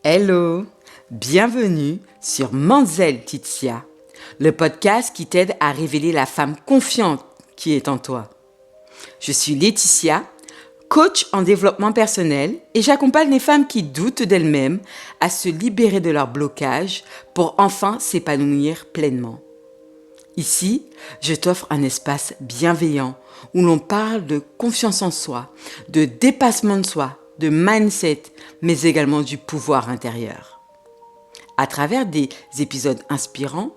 Hello, bienvenue sur Manzel Tizia, le podcast qui t'aide à révéler la femme confiante qui est en toi. Je suis Laetitia, coach en développement personnel et j'accompagne les femmes qui doutent d'elles-mêmes à se libérer de leurs blocages pour enfin s'épanouir pleinement. Ici, je t'offre un espace bienveillant où l'on parle de confiance en soi, de dépassement de soi, de mindset, mais également du pouvoir intérieur. À travers des épisodes inspirants,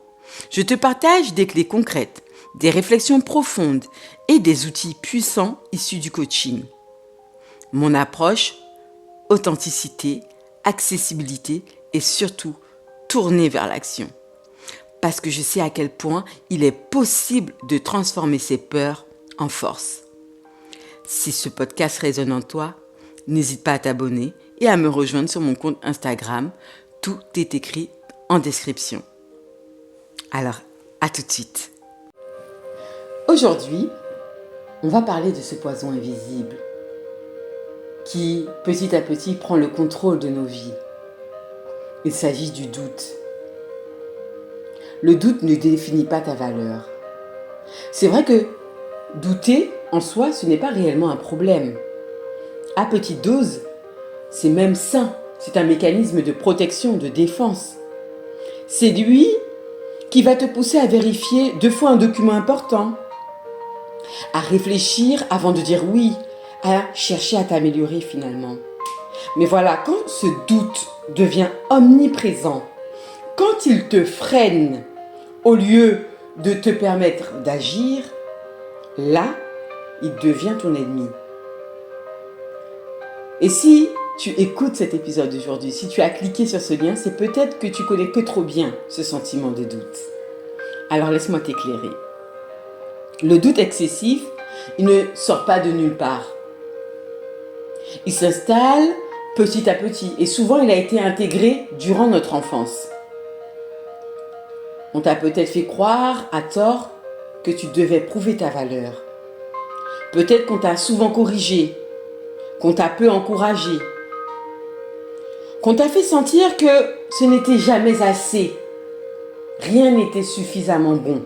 je te partage des clés concrètes, des réflexions profondes et des outils puissants issus du coaching. Mon approche, authenticité, accessibilité et surtout tournée vers l'action. Parce que je sais à quel point il est possible de transformer ses peurs en force. Si ce podcast résonne en toi, n'hésite pas à t'abonner et à me rejoindre sur mon compte Instagram. Tout est écrit en description. Alors, à tout de suite. Aujourd'hui, on va parler de ce poison invisible qui, petit à petit, prend le contrôle de nos vies. Il s'agit du doute. Le doute ne définit pas ta valeur. C'est vrai que douter, en soi, ce n'est pas réellement un problème. À petite dose, c'est même sain. C'est un mécanisme de protection, de défense. C'est lui qui va te pousser à vérifier 2 fois un document important, à réfléchir avant de dire oui, à chercher à t'améliorer finalement. Mais voilà, quand ce doute devient omniprésent, quand il te freine au lieu de te permettre d'agir, là, il devient ton ennemi. Et si tu écoutes cet épisode d'aujourd'hui, si tu as cliqué sur ce lien, c'est peut-être que tu connais que trop bien ce sentiment de doute. Alors laisse-moi t'éclairer. Le doute excessif, il ne sort pas de nulle part. Il s'installe petit à petit et souvent il a été intégré durant notre enfance. On t'a peut-être fait croire à tort que tu devais prouver ta valeur. Peut-être qu'on t'a souvent corrigé, qu'on t'a peu encouragé, qu'on t'a fait sentir que ce n'était jamais assez. Rien n'était suffisamment bon.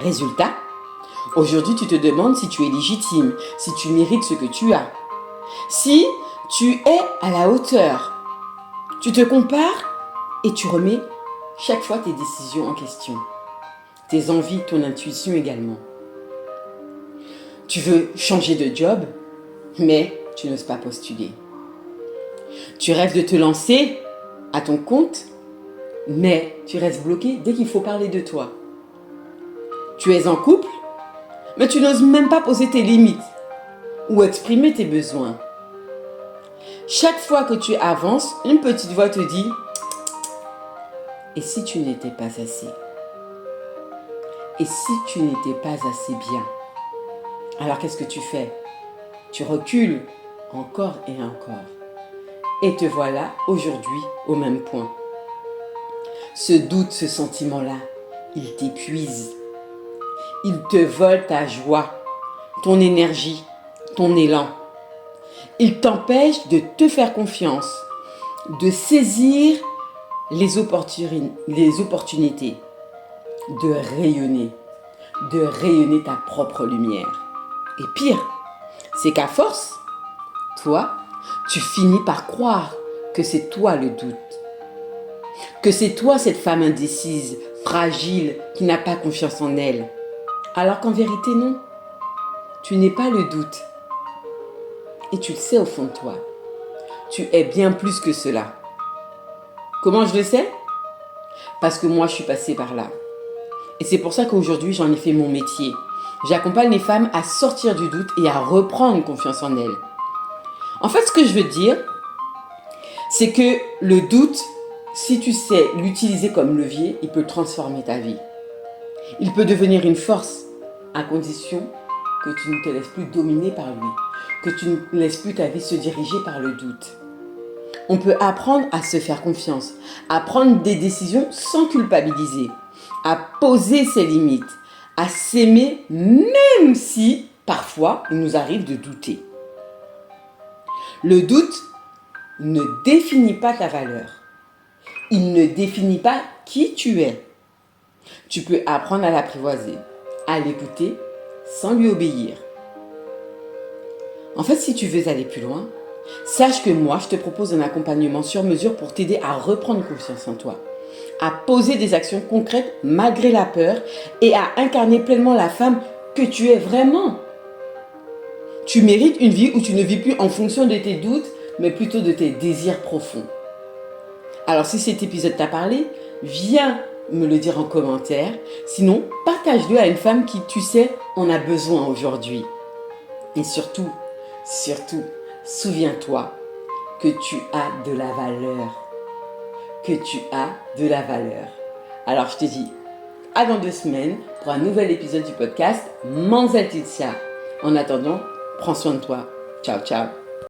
Résultat, aujourd'hui tu te demandes si tu es légitime, si tu mérites ce que tu as, si tu es à la hauteur. Tu te compares et tu remets chaque fois tes décisions en question, tes envies, ton intuition également. Tu veux changer de job, mais tu n'oses pas postuler. Tu rêves de te lancer à ton compte, mais tu restes bloqué dès qu'il faut parler de toi. Tu es en couple, mais tu n'oses même pas poser tes limites ou exprimer tes besoins. Chaque fois que tu avances, une petite voix te dit « Et si tu n'étais pas assez ? Et si tu n'étais pas assez bien ?» Alors qu'est-ce que tu fais ? Tu recules encore et encore. Et te voilà aujourd'hui au même point. Ce doute, ce sentiment-là, il t'épuise. Il te vole ta joie, ton énergie, ton élan. Il t'empêche de te faire confiance, de saisir les opportunités, de rayonner ta propre lumière. Et pire, c'est qu'à force, toi, tu finis par croire que c'est toi le doute. Que c'est toi cette femme indécise, fragile, qui n'a pas confiance en elle. Alors qu'en vérité, non. Tu n'es pas le doute. Et tu le sais au fond de toi. Tu es bien plus que cela. Comment je le sais ? Parce que moi, je suis passée par là. Et c'est pour ça qu'aujourd'hui, j'en ai fait mon métier. J'accompagne les femmes à sortir du doute et à reprendre confiance en elles. En fait, ce que je veux dire, c'est que le doute, si tu sais l'utiliser comme levier, il peut transformer ta vie. Il peut devenir une force, à condition que tu ne te laisses plus dominer par lui, que tu ne laisses plus ta vie se diriger par le doute. On peut apprendre à se faire confiance, à prendre des décisions sans culpabiliser, à poser ses limites, à s'aimer même si, parfois, il nous arrive de douter. Le doute, ne définit pas ta valeur. Il ne définit pas qui tu es. Tu peux apprendre à l'apprivoiser, à l'écouter sans lui obéir. En fait, si tu veux aller plus loin, sache que moi, je te propose un accompagnement sur mesure pour t'aider à reprendre confiance en toi, à poser des actions concrètes malgré la peur et à incarner pleinement la femme que tu es vraiment. Tu mérites une vie où tu ne vis plus en fonction de tes doutes, mais plutôt de tes désirs profonds. Alors si cet épisode t'a parlé, viens me le dire en commentaire. Sinon, partage-le à une femme qui, tu sais, en a besoin aujourd'hui. Et surtout, souviens-toi que tu as de la valeur. Que tu as de la valeur. Alors je te dis à dans 2 semaines pour un nouvel épisode du podcast Mademoiselle Titia. En attendant, prends soin de toi. Ciao, ciao.